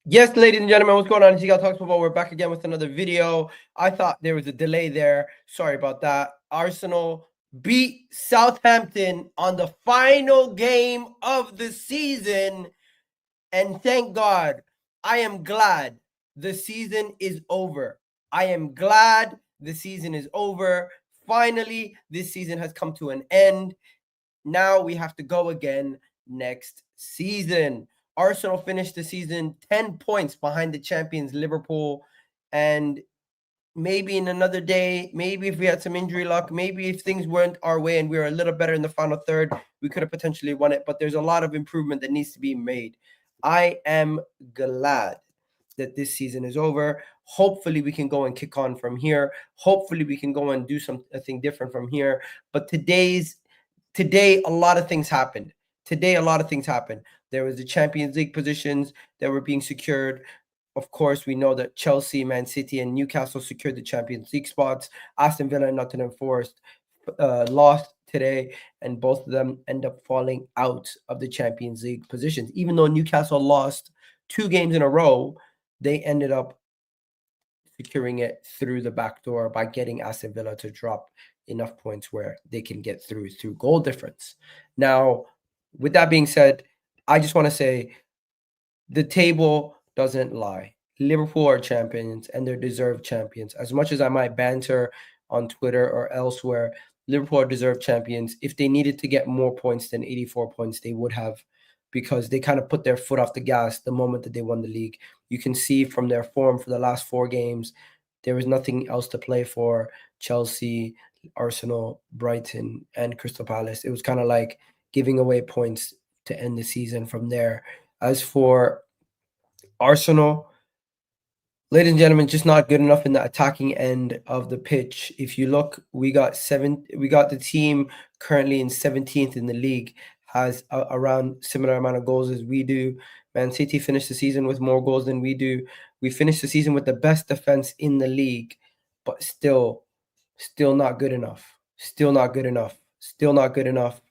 Yes, ladies and gentlemen, what's going on? It's Talks Football. We're back again with another video. I thought there was a delay there. Sorry about that. Arsenal beat Southampton on the final game of the season. And thank God, I am glad the season is over. I am glad the season is over. Finally, this season has come to an end. Now we have to go again next season. Arsenal finished the season 10 points behind the champions Liverpool. And maybe in another day, maybe if we had some injury luck, maybe if things weren't our way and we were a little better in the final third, we could have potentially won it. But there's a lot of improvement that needs to be made. I am glad that this season is over. Hopefully we can go and kick on from here. Hopefully we can go and do something different from here. But today, a lot of things happened. There was the Champions League positions that were being secured. Of course, we know that Chelsea, Man City, and Newcastle secured the Champions League spots. Aston Villa and Nottingham Forest lost today, and both of them end up falling out of the Champions League positions. Even though Newcastle lost 2 games in a row, they ended up securing it through the back door by getting Aston Villa to drop enough points where they can get through goal difference. Now, with that being said, I just want to say the table doesn't lie. Liverpool are champions and they're deserved champions. As much as I might banter on Twitter or elsewhere, Liverpool are deserved champions. If they needed to get more points than 84 points, they would have, because they kind of put their foot off the gas the moment that they won the league. You can see from their form for the last 4 games, there was nothing else to play for. Chelsea, Arsenal, Brighton, and Crystal Palace. It was kind of like giving away points to end the season from there. As for Arsenal, ladies and gentlemen, just not good enough in the attacking end of the pitch. If you look, we got the team currently in 17th in the league, has around similar amount of goals as we do. Man City finished the season with more goals than we do. We finished the season with the best defense in the league, but still not good enough. Still not good enough. Still not good enough.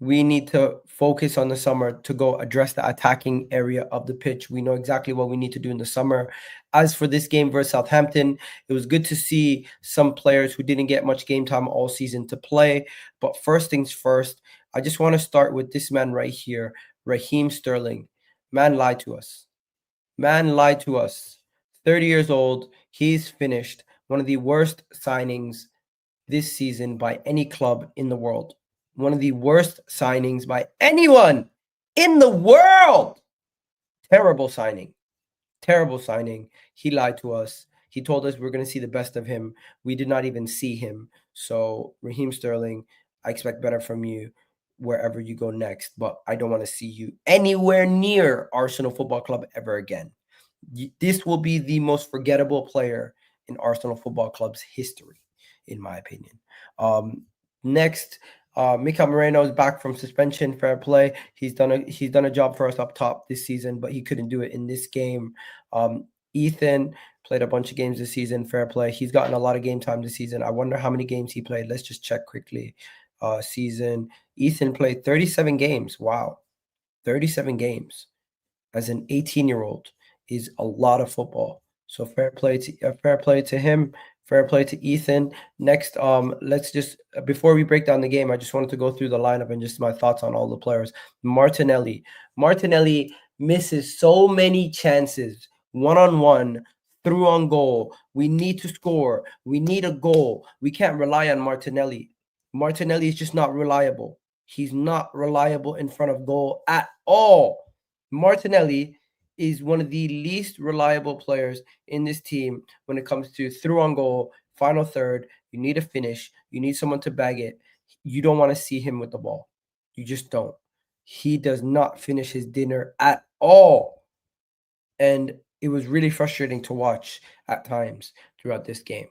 We need to focus on the summer to go address the attacking area of the pitch. We know exactly what we need to do in the summer. As for this game versus Southampton, it was good to see some players who didn't get much game time all season to play. But first things first, I just want to start with this man right here, Raheem Sterling. Man lied to us. 30 years old. He's finished one of the worst signings this season by any club in the world. One of the worst signings by anyone in the world. Terrible signing. He lied to us. He told us we're going to see the best of him. We did not even see him. So, Raheem Sterling, I expect better from you wherever you go next, but I don't want to see you anywhere near Arsenal Football Club ever again. This will be the most forgettable player in Arsenal Football Club's history, in my opinion. Next, Mika Moreno is back from suspension. Fair play. He's done a job for us up top this season, but he couldn't do it in this game. Ethan played a bunch of games this season. Fair play. He's gotten a lot of game time this season. I wonder how many games he played. Let's just check quickly. Season. Ethan played 37 games. Wow. 37 games as an 18-year-old is a lot of football. So fair play to him. Fair play to Ethan. Next, let's just before we break down the game, I just wanted to go through the lineup and just my thoughts on all the players. Martinelli misses so many chances, one-on-one, through on goal. We need to score. We need a goal. We can't rely on Martinelli. Martinelli is just not reliable. He's not reliable in front of goal at all. Martinelli is one of the least reliable players in this team when it comes to through on goal, final third. You need a finish. You need someone to bag it. You don't want to see him with the ball. You just don't. He does not finish his dinner at all. And it was really frustrating to watch at times throughout this game.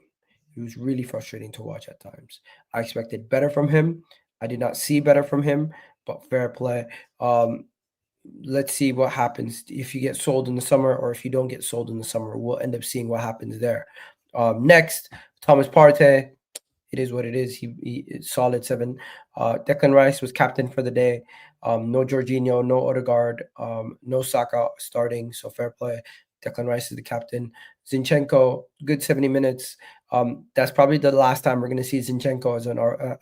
It was really frustrating to watch at times. I expected better from him. I did not see better from him, but fair play. Let's see what happens if you get sold in the summer or if you don't get sold in the summer. We'll end up seeing what happens there. Next, Thomas Partey. it is what it is. It's solid 7. Declan Rice was captain for the day. No Jorginho, no Odegaard, no Saka starting. So fair play. Declan Rice is the captain. Zinchenko, good 70 minutes. That's probably the last time we're going to see Zinchenko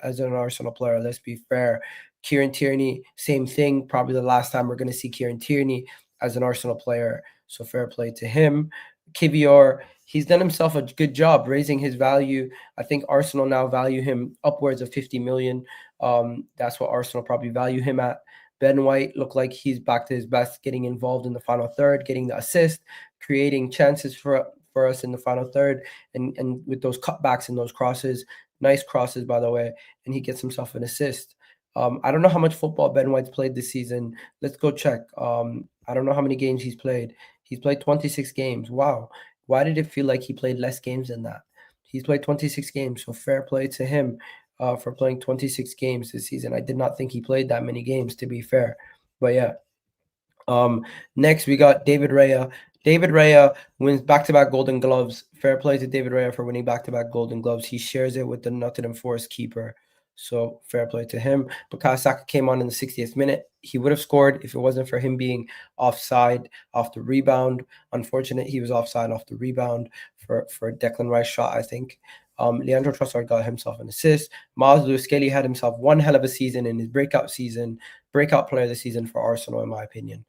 as an Arsenal player. Let's be fair. Kieran Tierney, same thing. Probably the last time we're going to see Kieran Tierney as an Arsenal player. So fair play to him. Kivior, he's done himself a good job raising his value. I think Arsenal now value him upwards of 50 million. That's what Arsenal probably value him at. Ben White looked like he's back to his best, getting involved in the final third, getting the assist, creating chances for us in the final third, and with those cutbacks and those crosses, nice crosses by the way, and he gets himself an assist. I don't know how much football Ben White's played this season. Let's go check. I don't know how many games he's played. He's played 26 games. Wow. Why did it feel like he played less games than that? He's played 26 games, so fair play to him for playing 26 games this season. I did not think he played that many games, to be fair. But yeah. Next, we got David Raya. David Raya wins back-to-back Golden Gloves. Fair play to David Raya for winning back-to-back Golden Gloves. He shares it with the Nottingham Forest keeper. So fair play to him. Bukayo Saka came on in the 60th minute. He would have scored if it wasn't for him being offside off the rebound. Unfortunate, he was offside off the rebound for a Declan Rice shot, I think. Leandro Trossard got himself an assist. Miles Lewis-Skelly had himself one hell of a season in his breakout player of the season for Arsenal, in my opinion.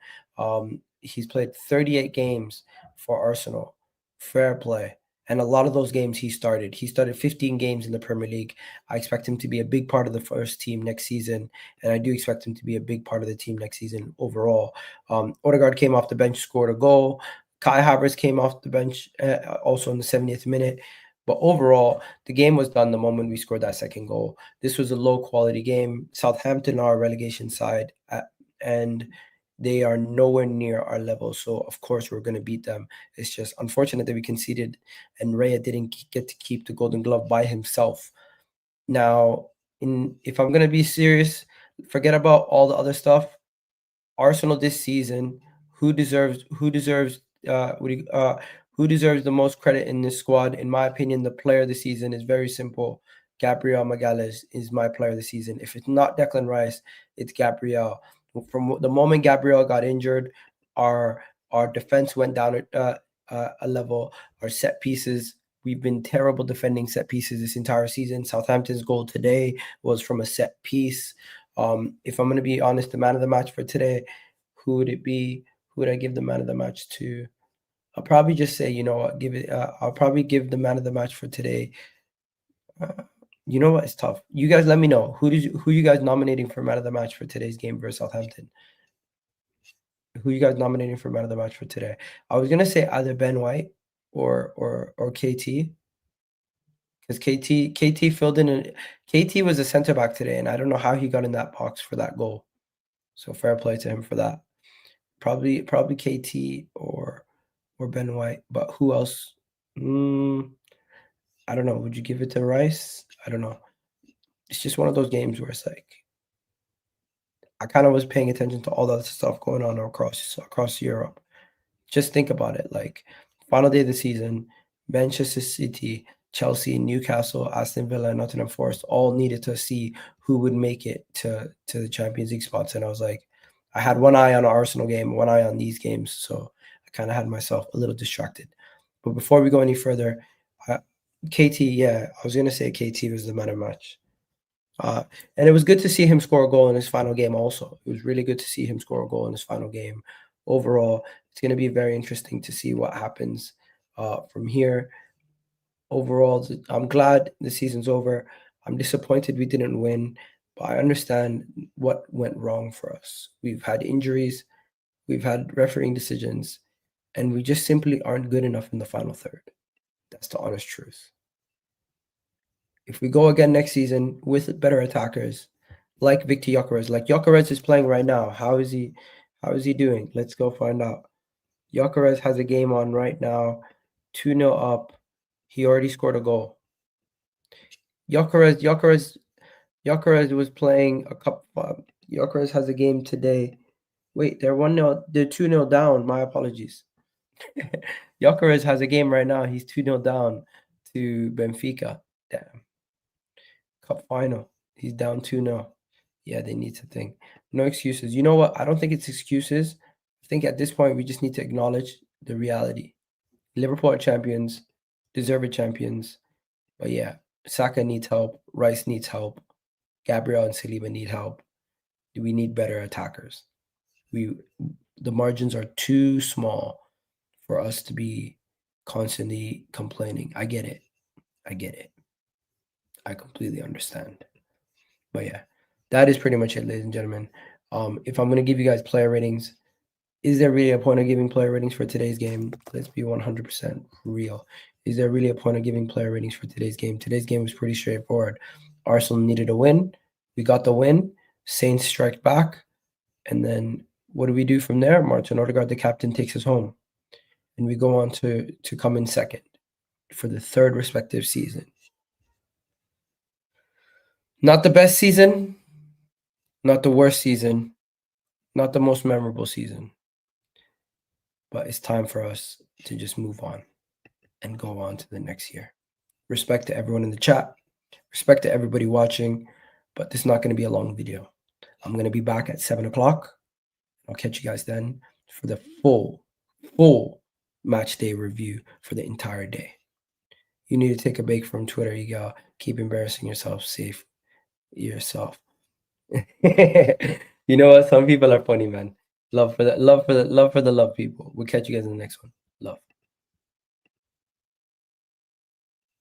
He's played 38 games for Arsenal. Fair play. And a lot of those games he started. He started 15 games in the Premier League. I expect him to be a big part of the first team next season. And I do expect him to be a big part of the team next season overall. Odegaard came off the bench, scored a goal. Kai Havertz came off the bench also in the 70th minute. But overall, the game was done the moment we scored that second goal. This was a low-quality game. Southampton are a relegation side, and they are nowhere near our level. So, of course, we're going to beat them. It's just unfortunate that we conceded and Raya didn't get to keep the Golden Glove by himself. Now, if I'm going to be serious, forget about all the other stuff. Arsenal this season, who deserves the most credit in this squad? In my opinion, the player of the season is very simple. Gabriel Magalhaes is my player of the season. If it's not Declan Rice, it's Gabriel. From the moment Gabriel got injured, our defense went down a level. Our set pieces, we've been terrible defending set pieces this entire season. Southampton's goal today was from a set piece. If I'm going to be honest, the man of the match for today, who would it be? Who would I give the man of the match to? I'll probably just say, you know what, I'll probably give the man of the match for today. You know what? It's tough. You guys let me know. Who you guys nominating for man of the match for today's game versus Southampton? Who you guys nominating for man of the match for today? I was gonna say either Ben White or KT. Because KT filled in KT was a center back today, and I don't know how he got in that box for that goal. So fair play to him for that. Probably KT or Ben White, but who else? I don't know. Would you give it to Rice? I don't know. It's just one of those games where it's like I kind of was paying attention to all the other stuff going on across Europe. Just think about it. Like final day of the season, Manchester City, Chelsea, Newcastle, Aston Villa, and Nottingham Forest all needed to see who would make it to the Champions League spots. And I was like, I had one eye on the Arsenal game, one eye on these games. So I kind of had myself a little distracted. But before we go any further, KT, yeah, I was going to say KT was the man of the match. And it was good to see him score a goal in his final game also. It was really good to see him score a goal in his final game. Overall, it's going to be very interesting to see what happens from here. Overall, I'm glad the season's over. I'm disappointed we didn't win, but I understand what went wrong for us. We've had injuries, we've had refereeing decisions, and we just simply aren't good enough in the final third. That's the honest truth. If we go again next season with better attackers, like Victor Gyökeres, like Gyökeres is playing right now. How is he doing? Let's go find out. Gyökeres has a game on right now, 2-0 up. He already scored a goal. Gyökeres was playing a cup. Gyökeres has a game today. Wait, they're 1-0. They're 2-0 down. My apologies. Gyökeres has a game right now. He's 2-0 down to Benfica. Damn. Cup final. He's down 2-0. Yeah, they need to think. No excuses. You know what? I don't think it's excuses. I think at this point we just need to acknowledge the reality. Liverpool are champions, deserved champions. But yeah, Saka needs help. Rice needs help. Gabriel and Saliba need help. We need better attackers. The margins are too small for us to be constantly complaining. I get it. I completely understand. But yeah, that is pretty much it, ladies and gentlemen. If I'm gonna give you guys player ratings, is there really a point of giving player ratings for today's game? Let's be 100% real. Is there really a point of giving player ratings for today's game? Today's game was pretty straightforward. Arsenal needed a win. We got the win. Saints strike back. And then what do we do from there? Martin Odegaard, the captain, takes us home. And we go on to come in second for the third respective season. Not the best season, not the worst season, not the most memorable season. But it's time for us to just move on and go on to the next year. Respect to everyone in the chat. Respect to everybody watching. But this is not going to be a long video. I'm going to be back at 7 o'clock. I'll catch you guys then for the full match day review for the entire day. You need to take a break from Twitter. You gotta keep embarrassing yourself. Safe yourself. You know what? Some people are funny, man. Love for the love people. We'll catch you guys in the next one.